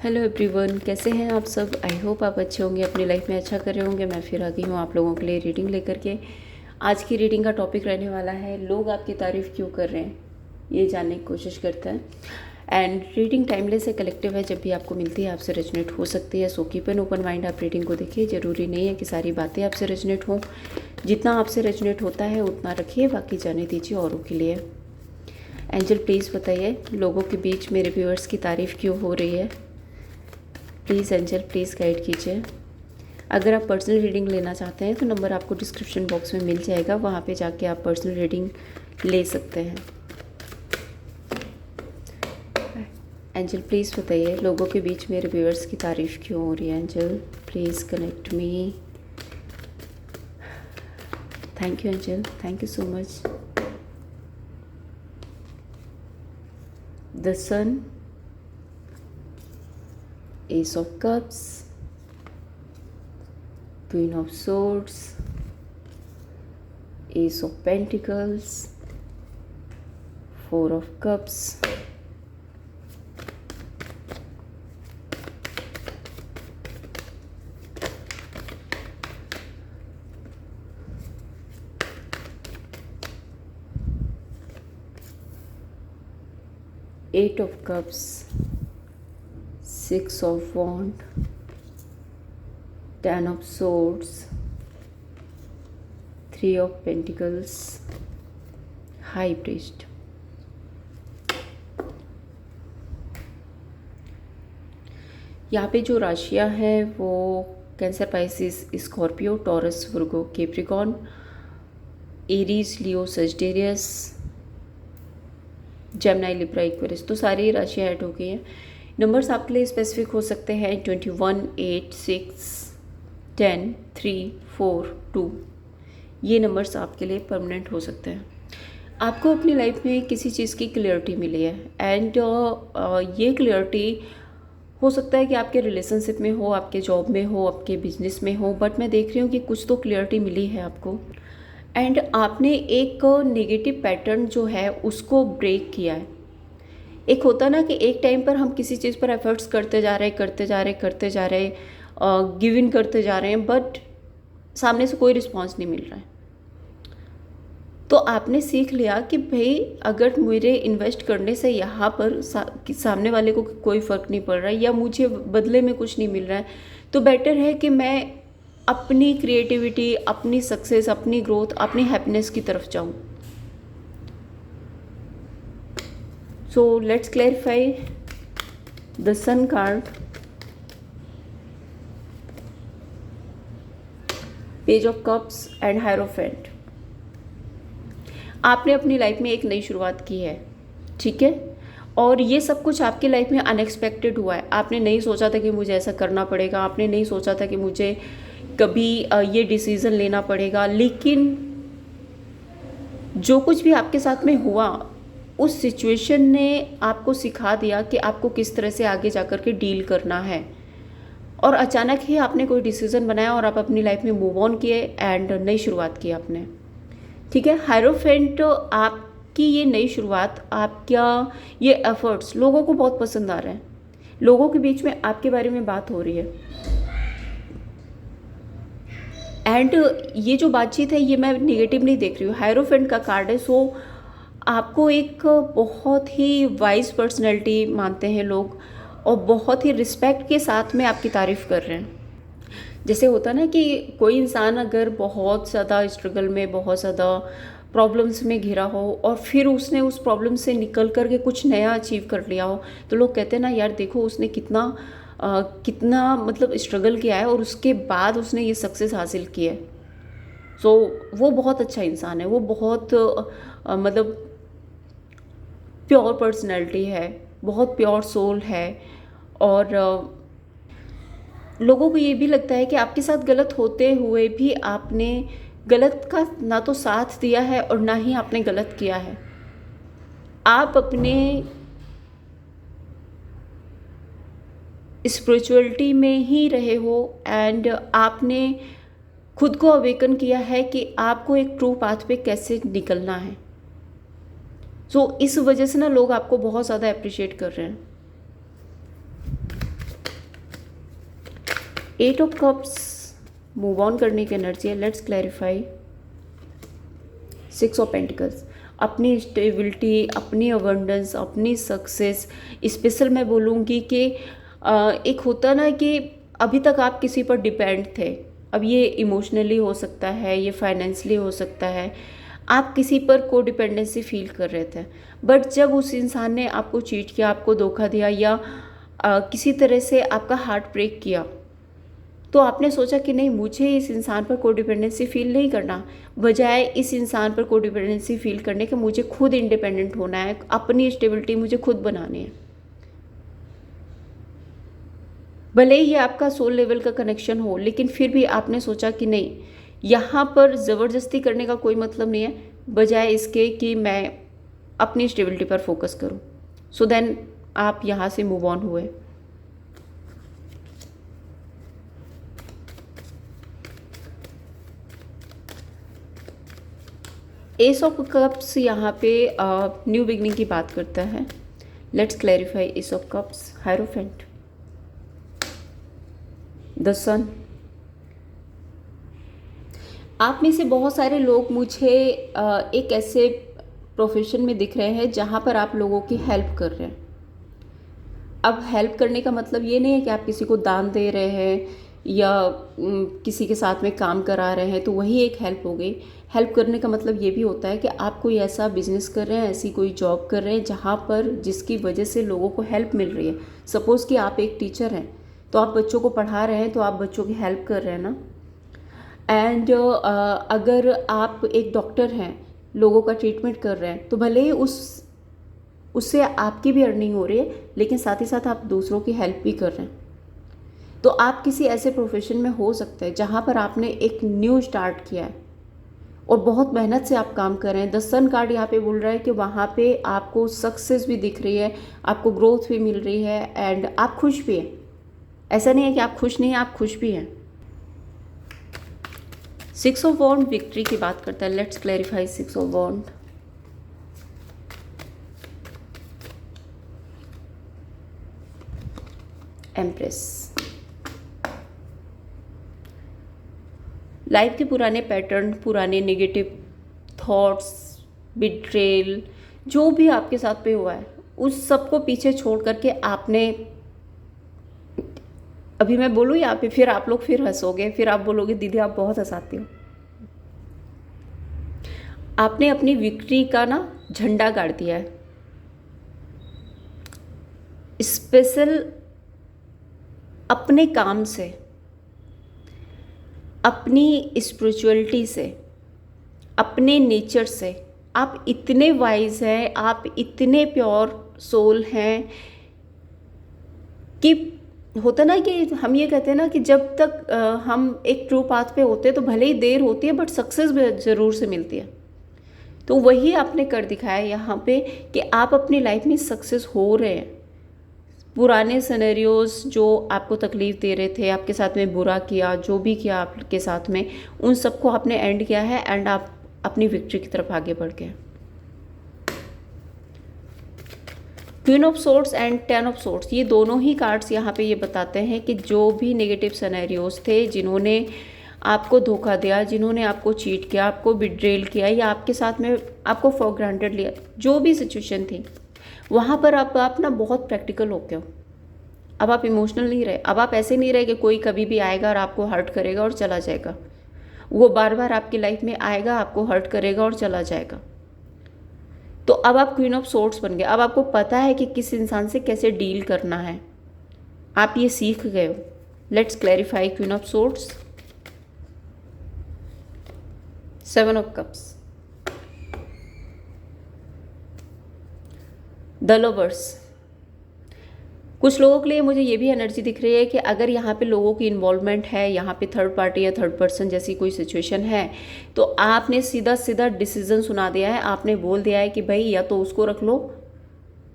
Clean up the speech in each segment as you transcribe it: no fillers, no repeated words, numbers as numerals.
Hello everyone, कैसे हैं आप सब। आई होप आप अच्छे होंगे, अपनी लाइफ में अच्छा कर रहे होंगे। मैं फिर आ गई हूँ आप लोगों के लिए रीडिंग लेकर के। आज की रीडिंग का टॉपिक रहने वाला है लोग आपकी तारीफ़ क्यों कर रहे हैं, ये जानने की कोशिश करता है। एंड रीडिंग टाइमलेस है, कलेक्टिव है, जब भी आपको मिलती है आपसे रेजोनेट हो सकती है। So keep an open mind, आप रीडिंग को देखिए। ज़रूरी नहीं है कि सारी बातें आपसे रेजोनेट हों, जितना आपसे रेजोनेट होता है उतना रखिए, बाकी जाने दीजिए औरों के लिए। एंजल प्लीज़ बताइए, लोगों के बीच मेरे व्यूअर्स की तारीफ़ क्यों हो रही है। प्लीज़ एंजल प्लीज़ गाइड कीजिए। अगर आप पर्सनल रीडिंग लेना चाहते हैं तो नंबर आपको डिस्क्रिप्शन बॉक्स में मिल जाएगा, वहाँ पे जाके आप पर्सनल रीडिंग ले सकते हैं। एंजल प्लीज़ बताइए, लोगों के बीच मेरे व्यूअर्स की तारीफ़ क्यों हो रही है। Angel please connect me. Thank you angel, thank you so much. The sun, Ace of Cups, Queen of Swords, Ace of Pentacles, Four of Cups, Eight of Cups, Six of Wands, Ten of Swords, Three of Pentacles, High Priest। यहाँ पे जो राशियाँ हैं वो cancer, Pisces, Scorpio, taurus, वर्गो, Capricorn, Aries, लियो, Sagittarius, Gemini, Libra, Aquarius, तो सारी राशियाँ add हो गई हैं। नंबर्स आपके लिए स्पेसिफिक हो सकते हैं 21, 8, 6, 10, 3, 4, 2। ये नंबर्स आपके लिए परमानेंट हो सकते हैं। आपको अपनी लाइफ में किसी चीज़ की क्लियरिटी मिली है एंड ये क्लियरिटी हो सकता है कि आपके रिलेशनशिप में हो, आपके जॉब में हो, आपके बिजनेस में हो, बट मैं देख रही हूँ कि कुछ तो क्लियरिटी मिली है आपको। एंड आपने एक नेगेटिव पैटर्न जो है उसको ब्रेक किया है। एक होता ना कि एक टाइम पर हम किसी चीज़ पर एफर्ट्स करते जा रहे गिव इन करते जा रहे हैं, बट सामने से कोई रिस्पॉन्स नहीं मिल रहा है। तो आपने सीख लिया कि भाई अगर मेरे इन्वेस्ट करने से यहाँ पर सामने वाले को कोई फ़र्क नहीं पड़ रहा है या मुझे बदले में कुछ नहीं मिल रहा है, तो बेटर है कि मैं अपनी क्रिएटिविटी, अपनी सक्सेस, अपनी ग्रोथ, अपनी हैप्पीनेस की तरफ जाऊँ। So let's clarify the Sun card, Page of Cups and Hierophant। आपने अपनी लाइफ में एक नई शुरुआत की है, ठीक है, और ये सब कुछ आपकी लाइफ में अनएक्सपेक्टेड हुआ है। आपने नहीं सोचा था कि मुझे ऐसा करना पड़ेगा, आपने नहीं सोचा था कि मुझे कभी ये डिसीज़न लेना पड़ेगा, लेकिन जो कुछ भी आपके साथ में हुआ उस सिचुएशन ने आपको सिखा दिया कि आपको किस तरह से आगे जाकर के डील करना है। और अचानक ही आपने कोई डिसीज़न बनाया और आप अपनी लाइफ में मूव ऑन किए एंड नई शुरुआत की आपने, ठीक है। हायरोफेंट, आपकी ये नई शुरुआत, आपका ये एफर्ट्स लोगों को बहुत पसंद आ रहे हैं। लोगों के बीच में आपके बारे में बात हो रही है एंड ये जो बातचीत है ये मैं नेगेटिव नहीं देख रही हूँ। हायरोफेंट का कार्ड है, सो आपको एक बहुत ही वाइज पर्सनैलिटी मानते हैं लोग और बहुत ही रिस्पेक्ट के साथ में आपकी तारीफ़ कर रहे हैं। जैसे होता ना कि कोई इंसान अगर बहुत ज़्यादा स्ट्रगल में, बहुत ज़्यादा प्रॉब्लम्स में घिरा हो और फिर उसने उस प्रॉब्लम से निकल कर के कुछ नया अचीव कर लिया हो, तो लोग कहते हैं ना, यार देखो उसने कितना मतलब स्ट्रगल किया है और उसके बाद उसने ये सक्सेस हासिल की है। सो वो बहुत अच्छा इंसान है, वो बहुत मतलब प्योर पर्सनैलिटी है, बहुत प्योर सोल है। और लोगों को ये भी लगता है कि आपके साथ गलत होते हुए भी आपने गलत का ना तो साथ दिया है और ना ही आपने गलत किया है। आप अपने स्पिरिचुअलिटी में ही रहे हो एंड आपने खुद को अवेकन किया है कि आपको एक ट्रू पाथ पे कैसे निकलना है। सो इस वजह से ना लोग आपको बहुत ज़्यादा अप्रिशिएट कर रहे हैं। Eight of cups move on करने की एनर्जी है। Let's clarify. Six of pentacles, अपनी स्टेबिलिटी, अपनी अबंडेंस, अपनी सक्सेस। स्पेशल मैं बोलूँगी कि एक होता ना कि अभी तक आप किसी पर डिपेंड थे, अब ये इमोशनली हो सकता है, ये फाइनेंशियली हो सकता है, आप किसी पर को डिपेंडेंसी फील कर रहे थे। बट जब उस इंसान ने आपको चीट किया, आपको धोखा दिया, या किसी तरह से आपका हार्ट ब्रेक किया, तो आपने सोचा कि नहीं, मुझे इस इंसान पर कोडिपेंडेंसी फील नहीं करना, बजाय इस इंसान पर कोडिपेंडेंसी फील करने के मुझे खुद इंडिपेंडेंट होना है, अपनी स्टेबिलिटी मुझे खुद बनानी है। भले ही ये आपका सोल लेवल का कनेक्शन हो, लेकिन फिर भी आपने सोचा कि नहीं, यहाँ पर ज़बरदस्ती करने का कोई मतलब नहीं है, बजाय इसके कि मैं अपनी स्टेबिलिटी पर फोकस करूँ। सो देन आप यहाँ से मूव ऑन हुए। एस ऑफ कप्स यहाँ पे न्यू बिगनिंग की बात करता है। Let's clarify. Ace of cups, hierophant, the sun. आप में से बहुत सारे लोग मुझे एक ऐसे प्रोफेशन में दिख रहे हैं जहाँ पर आप लोगों की हेल्प कर रहे हैं। अब हेल्प करने का मतलब ये नहीं है कि आप किसी को दान दे रहे हैं या किसी के साथ में काम करा रहे हैं, तो वही एक हेल्प हो गई। हेल्प करने का मतलब ये भी होता है कि आप कोई ऐसा बिजनेस कर रहे हैं, ऐसी कोई जॉब कर रहे हैं जहाँ पर जिसकी वजह से लोगों को हेल्प मिल रही है। सपोज़ कि आप एक टीचर हैं, तो आप बच्चों को पढ़ा रहे हैं, तो आप बच्चों की हेल्प कर रहे हैं ना। एंड अगर आप एक डॉक्टर हैं, लोगों का ट्रीटमेंट कर रहे हैं, तो भले ही उससे आपकी भी अर्निंग हो रही है, लेकिन साथ ही साथ आप दूसरों की हेल्प भी कर रहे हैं। तो आप किसी ऐसे प्रोफेशन में हो सकते हैं जहाँ पर आपने एक न्यू स्टार्ट किया है और बहुत मेहनत से आप काम कर रहे हैं। द सन कार्ड यहाँ पे बोल रहा है कि वहाँ पे आपको सक्सेस भी दिख रही है, आपको ग्रोथ भी मिल रही है, एंड आप खुश भी हैं। ऐसा नहीं है कि आप खुश नहीं हैं, आप खुश भी हैं। सिक्स ऑफ वॉन्ड विक्ट्री की बात करता है। Let's clarify. Six of wand, empress. Life के पुराने पैटर्न, पुराने नेगेटिव थॉट्स, बिट्रेल, जो भी आपके साथ पे हुआ है, उस सबको पीछे छोड़ करके आपने, अभी मैं बोलूँ यहाँ पे, फिर आप लोग फिर हंसोगे, फिर आप बोलोगे दीदी आप बहुत हंसाती हो। आपने अपनी विक्ट्री का ना झंडा गाड़ दिया है। स्पेशल अपने काम से, अपनी स्पिरिचुअलिटी से, अपने नेचर से आप इतने वाइज हैं, आप इतने प्योर सोल हैं कि होता ना कि हम ये कहते हैं ना कि जब तक हम एक ट्रू पाथ पे होते हैं तो भले ही देर होती है, बट सक्सेस ज़रूर से मिलती है। तो वही आपने कर दिखाया यहाँ पे कि आप अपनी लाइफ में सक्सेस हो रहे हैं। पुराने सिनेरियोज जो आपको तकलीफ़ दे रहे थे, आपके साथ में बुरा किया, जो भी किया आपके साथ में, उन सबको आपने एंड किया है, एंड आप अपनी विक्ट्री की तरफ आगे बढ़ गए। Queen of swords and ten of swords, ये दोनों ही कार्ड्स यहाँ पे ये बताते हैं कि जो भी नेगेटिव सिनेरियोज थे, जिन्होंने आपको धोखा दिया, जिन्होंने आपको चीट किया, आपको बिट्रेल किया, या आपके साथ में आपको फॉर ग्रांटेड लिया, जो भी सिचुएशन थी, वहाँ पर आप ना बहुत प्रैक्टिकल हो गए हो। अब आप इमोशनल नहीं रहे। अब आप ऐसे नहीं रहे कि कोई कभी भी आएगा और आपको हर्ट करेगा और चला जाएगा। वो बार बार आपकी लाइफ में आएगा, आपको हर्ट करेगा और चला जाएगा। तो अब आप क्वीन ऑफ सोर्ड्स बन गए। अब आपको पता है कि किस इंसान से कैसे डील करना है, आप ये सीख गए हो। Let's clarify. Queen of swords, seven of cups, the lovers. कुछ लोगों के लिए मुझे ये भी एनर्जी दिख रही है कि अगर यहाँ पे लोगों की इन्वॉल्वमेंट है, यहाँ पे थर्ड पार्टी या थर्ड पर्सन जैसी कोई सिचुएशन है, तो आपने सीधा सीधा डिसीजन सुना दिया है। आपने बोल दिया है कि भाई या तो उसको रख लो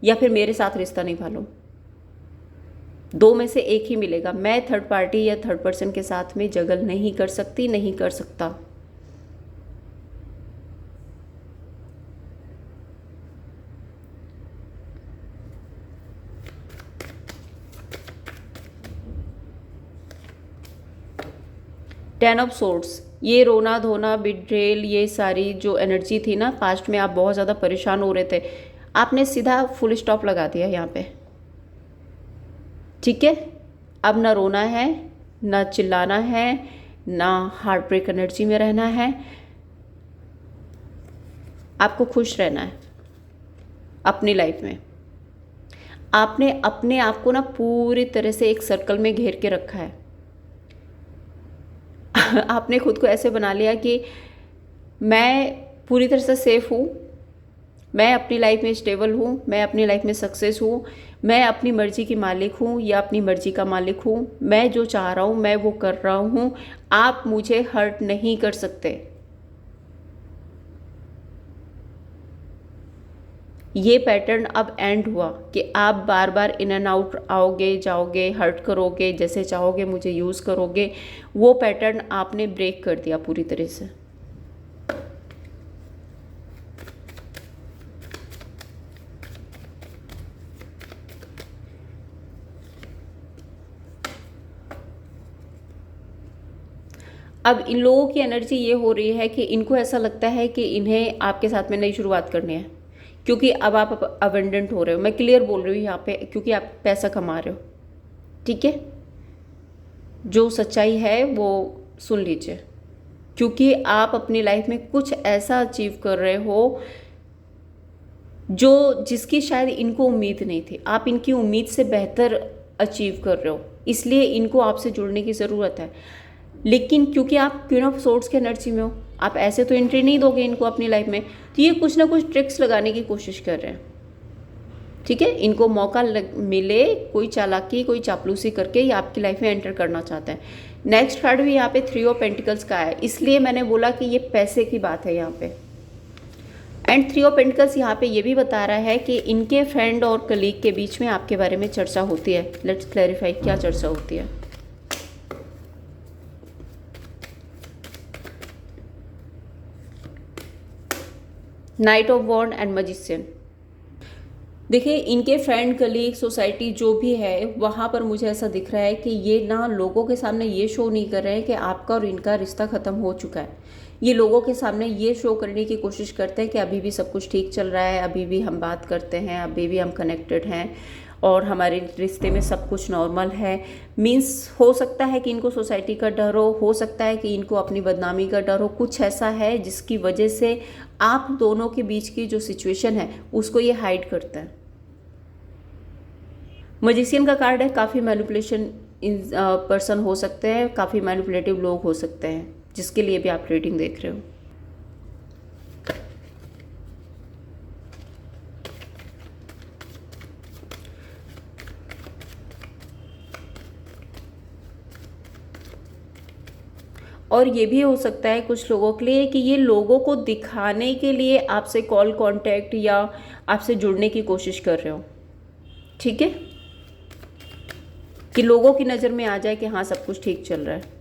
या फिर मेरे साथ रिश्ता निभा लो, दो में से एक ही मिलेगा। मैं थर्ड पार्टी या थर्ड पर्सन के साथ में जगल नहीं कर सकती, नहीं कर सकता। 10 ऑफ सोर्ड्स, ये रोना धोना बिट्रेल, ये सारी जो एनर्जी थी ना पास्ट में, आप बहुत ज़्यादा परेशान हो रहे थे, आपने सीधा फुल स्टॉप लगा दिया यहाँ पे। ठीक है, अब ना रोना है, ना चिल्लाना है, ना हार्ट ब्रेक एनर्जी में रहना है, आपको खुश रहना है अपनी लाइफ में। आपने अपने आप को ना पूरी तरह से एक सर्कल में घेर के रखा है। आपने खुद को ऐसे बना लिया कि मैं पूरी तरह से सेफ हूँ, मैं अपनी लाइफ में स्टेबल हूँ, मैं अपनी लाइफ में सक्सेस हूँ, मैं अपनी मर्जी की मालिक हूँ या अपनी मर्जी का मालिक हूँ, मैं जो चाह रहा हूँ मैं वो कर रहा हूँ, आप मुझे हर्ट नहीं कर सकते। ये पैटर्न अब एंड हुआ कि आप बार बार इन एंड आउट आओगे जाओगे, हर्ट करोगे, जैसे चाहोगे मुझे यूज़ करोगे, वो पैटर्न आपने ब्रेक कर दिया पूरी तरह से। अब इन लोगों की एनर्जी ये हो रही है कि इनको ऐसा लगता है कि इन्हें आपके साथ में नई शुरुआत करनी है, क्योंकि अब आप अबंडेंट हो रहे हो। मैं क्लियर बोल रही हूँ यहाँ पे, क्योंकि आप पैसा कमा रहे हो। ठीक है, जो सच्चाई है वो सुन लीजिए, क्योंकि आप अपनी लाइफ में कुछ ऐसा अचीव कर रहे हो जो जिसकी शायद इनको उम्मीद नहीं थी। आप इनकी उम्मीद से बेहतर अचीव कर रहे हो, इसलिए इनको आपसे जुड़ने की ज़रूरत है। लेकिन क्योंकि आप क्वीन ऑफ सोर्ड्स की एनर्जी में हो, आप ऐसे तो एंट्री नहीं दोगे इनको अपनी लाइफ में, तो ये कुछ ना कुछ ट्रिक्स लगाने की कोशिश कर रहे हैं। ठीक है, इनको मौका मिले, कोई चालाकी कोई चापलूसी करके ये आपकी लाइफ में एंटर करना चाहते हैं। नेक्स्ट कार्ड भी यहाँ पे 3 ऑफ पेंटिकल्स का है, इसलिए मैंने बोला कि ये पैसे की बात है यहाँ पे। एंड 3 ऑफ पेंटिकल्स यहाँ पे ये भी बता रहा है कि इनके फ्रेंड और कलीग के बीच में आपके बारे में चर्चा होती है। लेट्स क्लैरिफाई, क्या चर्चा होती है। Knight of wand and magician. देखिए, इनके फ्रेंड कलीग सोसाइटी जो भी है वहाँ पर मुझे ऐसा दिख रहा है कि ये ना लोगों के सामने ये शो नहीं कर रहे हैं कि आपका और इनका रिश्ता ख़त्म हो चुका है। ये लोगों के सामने ये शो करने की कोशिश करते हैं कि अभी भी सब कुछ ठीक चल रहा है, अभी भी हम बात करते हैं, अभी भी हम कनेक्टेड हैं और हमारे रिश्ते में सब कुछ नॉर्मल है। मीन्स हो सकता है कि इनको सोसाइटी का डर हो सकता है कि इनको अपनी बदनामी का डर हो, कुछ ऐसा है जिसकी वजह से आप दोनों के बीच की जो सिचुएशन है उसको ये हाइड करता है। मैजिशियन का कार्ड है, काफ़ी मैनिपुलेशन पर्सन हो सकते हैं, काफ़ी मैनिपुलेटिव लोग हो सकते हैं, जिसके लिए भी आप रीडिंग देख रहे हो। और ये भी हो सकता है कुछ लोगों के लिए कि ये लोगों को दिखाने के लिए आपसे कॉल कांटेक्ट या आपसे जुड़ने की कोशिश कर रहे हो। ठीक है, कि लोगों की नज़र में आ जाए कि हाँ सब कुछ ठीक चल रहा है।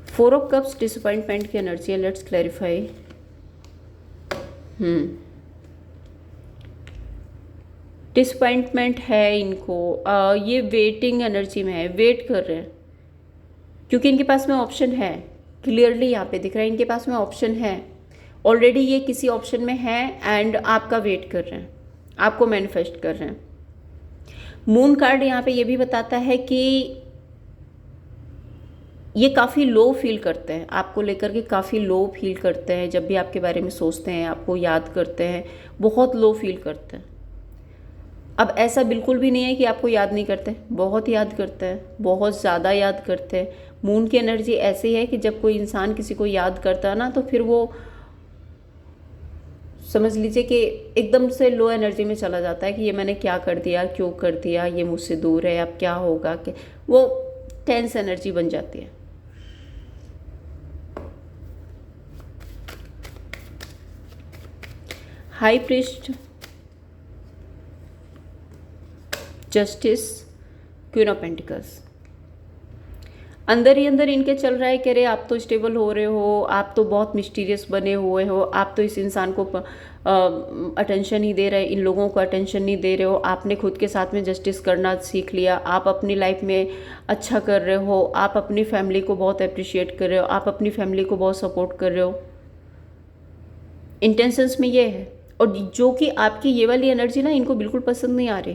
फोर ऑफ कप्स डिसअपॉइंटमेंट की एनर्जी है। Let's clarify. डिसअपॉइंटमेंट है इनको, ये वेटिंग एनर्जी में है, वेट कर रहे हैं, क्योंकि इनके पास में ऑप्शन है। क्लियरली यहाँ पे दिख रहा है इनके पास में ऑप्शन है, ऑलरेडी ये किसी ऑप्शन में है एंड आपका वेट कर रहे हैं, आपको मैनिफेस्ट कर रहे हैं। मून कार्ड यहाँ पे ये भी बताता है कि ये काफ़ी लो फील करते हैं, आपको लेकर के काफ़ी लो फील करते हैं। जब भी आपके बारे में सोचते हैं, आपको याद करते हैं, बहुत लो फील करते हैं। अब ऐसा बिल्कुल भी नहीं है कि आपको याद नहीं करते, बहुत याद करते हैं, बहुत ज़्यादा याद करते हैं। मून की एनर्जी ऐसी है कि जब कोई इंसान किसी को याद करता है ना, तो फिर वो समझ लीजिए कि एकदम से लो एनर्जी में चला जाता है कि ये मैंने क्या कर दिया, क्यों कर दिया, ये मुझसे दूर है, अब क्या होगा, कि वो टेंस एनर्जी बन जाती है। High priest, justice, queen of pentacles. अंदर ही अंदर इनके चल रहा है कि अरे आप तो स्टेबल हो रहे हो, आप तो बहुत मिस्टीरियस बने हुए हो, आप तो इस इंसान को अटेंशन नहीं दे रहे, इन लोगों को अटेंशन नहीं दे रहे हो, आपने खुद के साथ में जस्टिस करना सीख लिया, आप अपनी लाइफ में अच्छा कर रहे हो, आप अपनी फैमिली को बहुत अप्रिशिएट कर रहे हो, आप अपनी फैमिली को बहुत सपोर्ट कर रहे हो। इंटेंशंस में ये है। और जो कि आपकी ये वाली एनर्जी ना इनको बिल्कुल पसंद नहीं आ रही,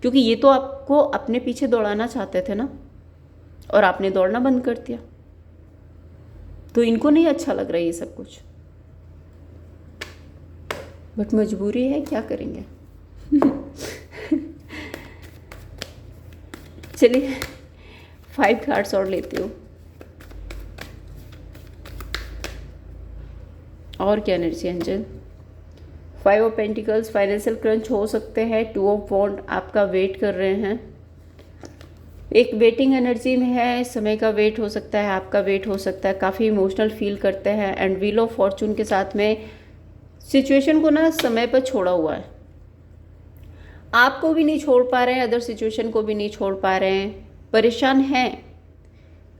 क्योंकि ये तो आपको अपने पीछे दौड़ाना चाहते थे ना, और आपने दौड़ना बंद कर दिया, तो इनको नहीं अच्छा लग रहा है ये सब कुछ, बट मजबूरी है, क्या करेंगे। चलिए 5 कार्ड्स और लेती हूँ। और क्या energy angel? 5 of pentacles, financial crunch हो सकते हैं। 2 ऑफ वॉन्ड, आपका वेट कर रहे हैं, एक वेटिंग एनर्जी में है, समय का वेट हो सकता है, आपका वेट हो सकता है, काफ़ी इमोशनल फील करते हैं। एंड व्हील ऑफ फॉर्चून के साथ में सिचुएशन को ना समय पर छोड़ा हुआ है, आपको भी नहीं छोड़ पा रहे हैं, अदर सिचुएशन को भी नहीं छोड़ पा रहे हैं, परेशान हैं।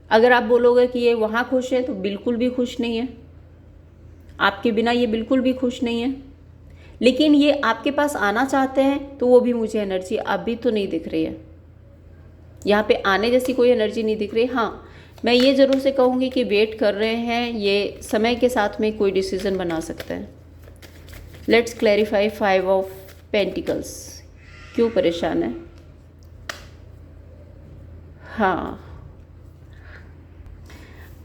अगर आप बोलोगे कि ये वहाँ खुश है तो बिल्कुल भी खुश नहीं है, आपके बिना ये बिल्कुल भी खुश नहीं है। लेकिन ये आपके पास आना चाहते हैं, तो वो भी मुझे एनर्जी अभी तो नहीं दिख रही है, यहाँ पे आने जैसी कोई एनर्जी नहीं दिख रही। हाँ, मैं ये ज़रूर से कहूँगी कि वेट कर रहे हैं, ये समय के साथ में कोई डिसीज़न बना सकते हैं। लेट्स क्लैरिफाई 5 ऑफ पेंटिकल्स, क्यों परेशान है? हाँ,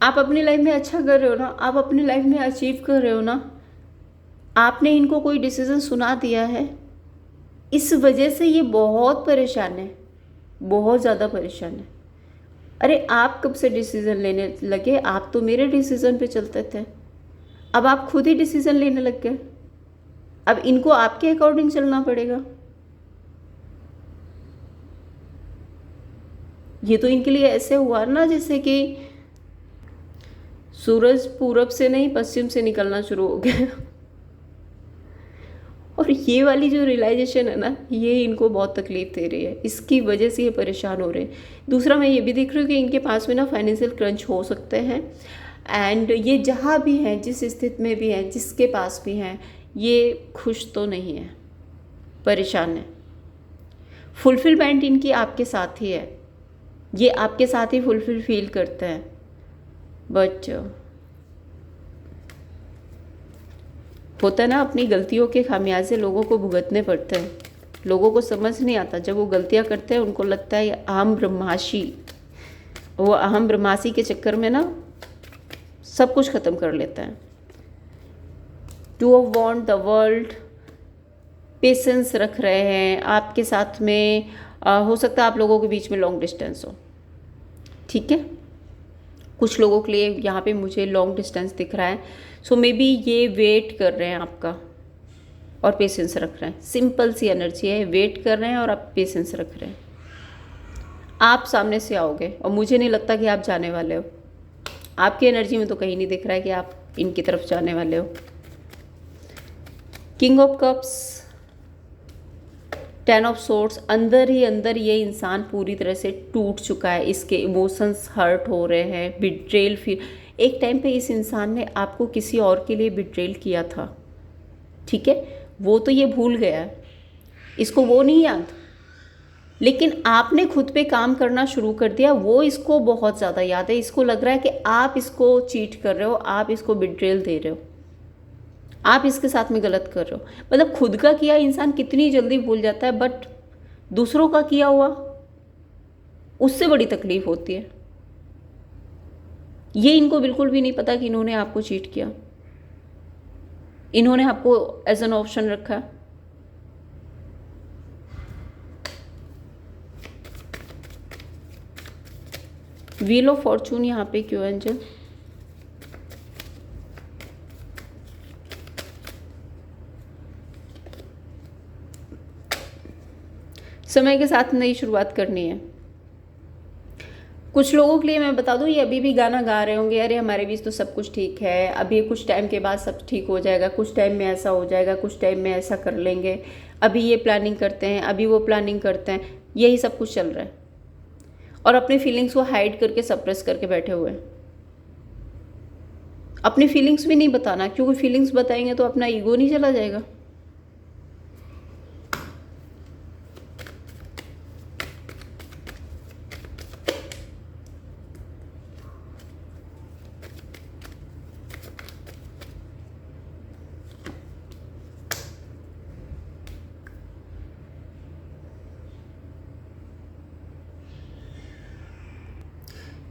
आप अपनी लाइफ में अच्छा कर रहे हो ना, आप अपनी लाइफ में अचीव कर रहे हो ना, आपने इनको कोई डिसीज़न सुना दिया है, इस वजह से ये बहुत परेशान है, बहुत ज़्यादा परेशान है। अरे आप कब से डिसीज़न लेने लगे? आप तो मेरे डिसीज़न पे चलते थे, अब आप खुद ही डिसीज़न लेने लग गए। अब इनको आपके अकॉर्डिंग चलना पड़ेगा। ये तो इनके लिए ऐसे हुआ ना जैसे कि सूरज पूरब से नहीं पश्चिम से निकलना शुरू हो गया। और ये वाली जो रियलाइजेशन है ना, ये इनको बहुत तकलीफ दे रही है, इसकी वजह से ये परेशान हो रहे हैं। दूसरा, मैं ये भी देख रही हूँ कि इनके पास में ना फाइनेंशियल क्रंच हो सकते हैं। एंड ये जहाँ भी हैं, जिस स्थिति में भी हैं, जिसके पास भी हैं, ये खुश तो नहीं है, परेशान है। फुलफिलमेंट इनकी आपके साथ ही है, ये आपके साथ ही फुलफिल फील करते हैं, बट होता है ना, अपनी गलतियों के खामियाजे लोगों को भुगतने पड़ते हैं। लोगों को समझ नहीं आता, जब वो गलतियां करते हैं उनको लगता है अहम ब्रह्माशी, वो अहम ब्रह्मासी के चक्कर में ना सब कुछ ख़त्म कर लेता है। 2 of wand, the world, patience रख रहे हैं आपके साथ में। हो सकता है आप लोगों के बीच में लॉन्ग डिस्टेंस हो, ठीक है, कुछ लोगों के लिए यहाँ पे मुझे लॉन्ग डिस्टेंस दिख रहा है। सो मे बी ये वेट कर रहे हैं आपका और पेशेंस रख रहे हैं। सिंपल सी एनर्जी है, वेट कर रहे हैं और आप पेशेंस रख रहे हैं। आप सामने से आओगे और मुझे नहीं लगता कि आप जाने वाले हो, आपकी एनर्जी में तो कहीं नहीं दिख रहा है कि आप इनकी तरफ जाने वाले हो। King of cups, 10 of swords, अंदर ही अंदर ये इंसान पूरी तरह से टूट चुका है, इसके इमोशंस हर्ट हो रहे हैं, बिट्रेल फील। एक टाइम पे इस इंसान ने आपको किसी और के लिए बिट्रेल किया था, ठीक है, वो तो ये भूल गया है, इसको वो नहीं याद, लेकिन आपने खुद पे काम करना शुरू कर दिया, वो इसको बहुत ज़्यादा याद है। इसको लग रहा है कि आप इसको चीट कर रहे हो, आप इसको बिट्रेल दे रहे हो, आप इसके साथ में गलत कर रहे हो। मतलब खुद का किया इंसान कितनी जल्दी भूल जाता है, बट दूसरों का किया हुआ उससे बड़ी तकलीफ होती है। ये इनको बिल्कुल भी नहीं पता कि इन्होंने आपको चीट किया, इन्होंने आपको एज एन ऑप्शन रखा। व्हील ऑफ फॉर्चून यहाँ पे क्यों एंजल? समय के साथ नई शुरुआत करनी है। कुछ लोगों के लिए मैं बता दूं, ये अभी भी गाना गा रहे होंगे, अरे हमारे बीच तो सब कुछ ठीक है, अभी कुछ टाइम के बाद सब ठीक हो जाएगा, कुछ टाइम में ऐसा हो जाएगा, कुछ टाइम में ऐसा कर लेंगे, अभी ये प्लानिंग करते हैं, अभी वो प्लानिंग करते हैं, यही सब कुछ चल रहा है। और अपनी फीलिंग्स को हाइड करके सप्रेस करके बैठे हुए हैं। अपनी फीलिंग्स भी नहीं बताना, क्योंकि फीलिंग्स बताएंगे तो अपना ईगो नहीं चला जाएगा।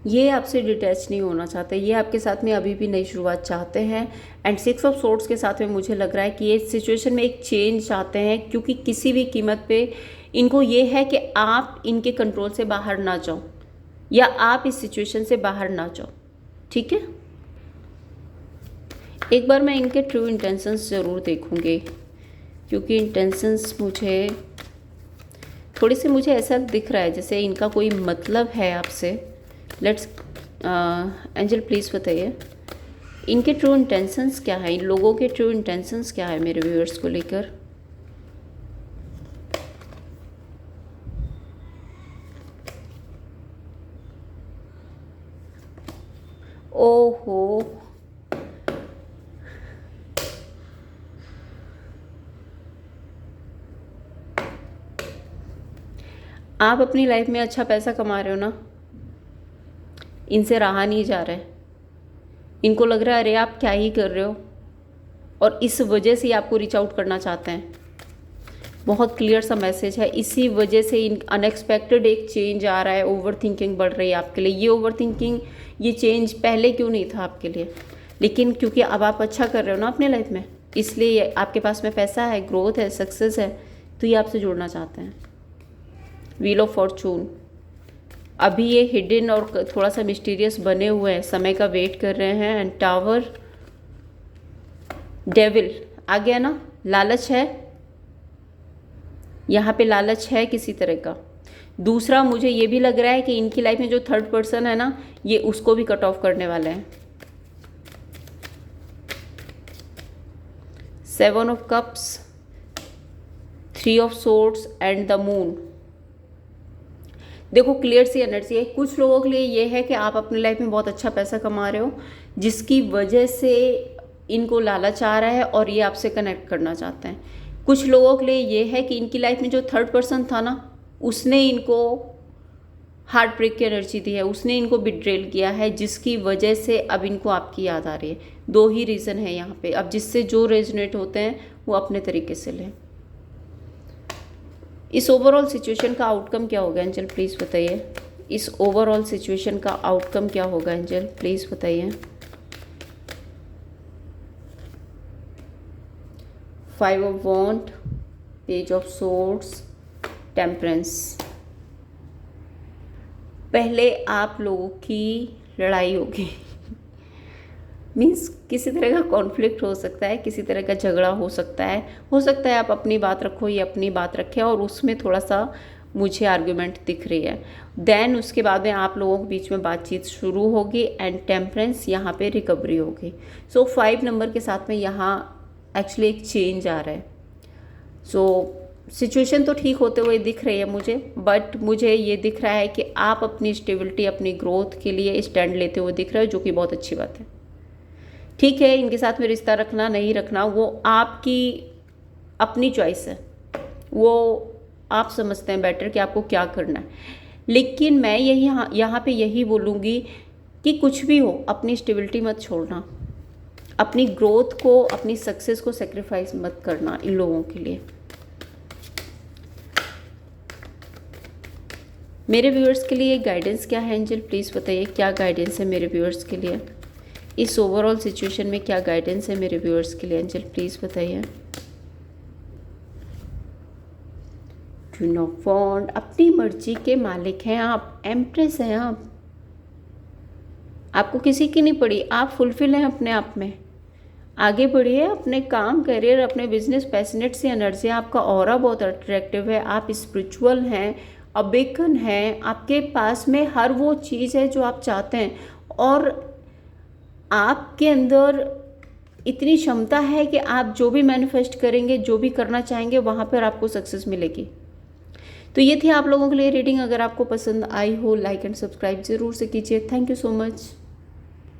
ये आपसे डिटैच नहीं होना चाहते, ये आपके साथ में अभी भी नई शुरुआत चाहते हैं। एंड 6 ऑफ सोर्ड्स के साथ में मुझे लग रहा है कि ये सिचुएशन में एक चेंज चाहते हैं, क्योंकि किसी भी कीमत पे इनको ये है कि आप इनके कंट्रोल से बाहर ना जाओ, या आप इस सिचुएशन से बाहर ना जाओ। ठीक है, एक बार मैं इनके ट्रू इंटेंशंस ज़रूर देखूँगी, क्योंकि इंटेंशंस थोड़ी सी मुझे ऐसा दिख रहा है जैसे इनका कोई मतलब है आपसे। लेट्स एंजल प्लीज़ बताइए इनके ट्रू इंटेंशंस क्या है, इन लोगों के ट्रू इंटेंशंस क्या है मेरे व्यूअर्स को लेकर। ओहो, आप अपनी लाइफ में अच्छा पैसा कमा रहे हो ना, इनसे रहा नहीं जा रहा है। इनको लग रहा है अरे आप क्या ही कर रहे हो, और इस वजह से आपको रीच आउट करना चाहते हैं। बहुत क्लियर सा मैसेज है, इसी वजह से इन अनएक्सपेक्टेड एक चेंज आ रहा है, ओवर थिंकिंग बढ़ रही है आपके लिए। ये ओवर थिंकिंग, ये चेंज पहले क्यों नहीं था आपके लिए, लेकिन क्योंकि अब आप अच्छा कर रहे हो ना अपने लाइफ में, इसलिए आपके पास में पैसा है, ग्रोथ है, सक्सेस है, तो ये आपसे जुड़ना चाहते हैं। व्हील ऑफ फॉर्चून, अभी ये हिडन और थोड़ा सा मिस्टीरियस बने हुए हैं, समय का वेट कर रहे हैं। एंड टावर, डेविल आ गया ना, लालच है यहाँ पे, लालच है किसी तरह का। दूसरा मुझे ये भी लग रहा है कि इनकी लाइफ में जो थर्ड पर्सन है ना, ये उसको भी कट ऑफ करने वाले हैं। 7 of cups, 3 of swords and the moon. देखो क्लियर सी एनर्जी है। कुछ लोगों के लिए ये है कि आप अपनी लाइफ में बहुत अच्छा पैसा कमा रहे हो, जिसकी वजह से इनको लालच आ रहा है और ये आपसे कनेक्ट करना चाहते हैं। कुछ लोगों के लिए ये है कि इनकी लाइफ में जो थर्ड पर्सन था ना, उसने इनको हार्ट ब्रेक की एनर्जी दी है, उसने इनको बिट्रेल किया है, जिसकी वजह से अब इनको आपकी याद आ रही है। 2 ही रीज़न है यहाँ पे। अब जिससे जो रेजोनेट होते हैं वो अपने तरीके से लें। इस ओवरऑल सिचुएशन का आउटकम क्या होगा एंजल प्लीज़ बताइए। इस ओवरऑल सिचुएशन का आउटकम क्या होगा एंजल प्लीज़ बताइए। 5 of wand, page of swords, temperance. पहले आप लोगों की लड़ाई होगी मीन्स किसी तरह का कॉन्फ्लिक्ट हो सकता है, किसी तरह का झगड़ा हो सकता है आप अपनी बात रखो, ये अपनी बात रखे, और उसमें थोड़ा सा मुझे आर्ग्यूमेंट दिख रही है। देन उसके बाद में आप लोगों के बीच में बातचीत शुरू होगी एंड टेम्परेंस यहाँ पे रिकवरी होगी। सो 5 नंबर के साथ में यहाँ एक्चुअली एक चेंज आ रहा है। सो सिचुएशन तो ठीक होते हुए दिख रही है मुझे, बट मुझे ये दिख रहा है कि आप अपनी स्टेबिलिटी, अपनी ग्रोथ के लिए स्टैंड लेते हुए दिख रहे हो, जो कि बहुत अच्छी बात है। ठीक है, इनके साथ में रिश्ता रखना नहीं रखना वो आपकी अपनी चॉइस है, वो आप समझते हैं बेटर कि आपको क्या करना है। लेकिन मैं यहाँ पे यही बोलूँगी कि कुछ भी हो, अपनी स्टेबिलिटी मत छोड़ना, अपनी ग्रोथ को, अपनी सक्सेस को सेक्रीफाइस मत करना इन लोगों के लिए। मेरे व्यूअर्स के लिए गाइडेंस क्या है एंजल प्लीज़ बताइए, क्या गाइडेंस है मेरे व्यूअर्स के लिए। इस ओवरऑल सिचुएशन में क्या गाइडेंस है मेरे व्यूअर्स के लिए एंजल प्लीज़ बताइए। क्वीन ऑफ वॉन्ड, अपनी मर्जी के मालिक हैं आप, एम्प्रेस हैं आप, आपको किसी की नहीं पड़ी, आप फुलफिल हैं अपने आप में। आगे बढ़िए, अपने काम, करियर, अपने बिजनेस, पैशनेट से एनर्जी, आपका ऑरा बहुत अट्रैक्टिव है, आप स्पिरिचुअल हैं, अवेकन हैं, आपके पास में हर वो चीज़ है जो आप चाहते हैं, और आपके अंदर इतनी क्षमता है कि आप जो भी मैनिफेस्ट करेंगे, जो भी करना चाहेंगे, वहाँ पर आपको सक्सेस मिलेगी। तो ये थी आप लोगों के लिए रीडिंग। अगर आपको पसंद आई हो लाइक एंड सब्सक्राइब ज़रूर से कीजिए। Thank you so much.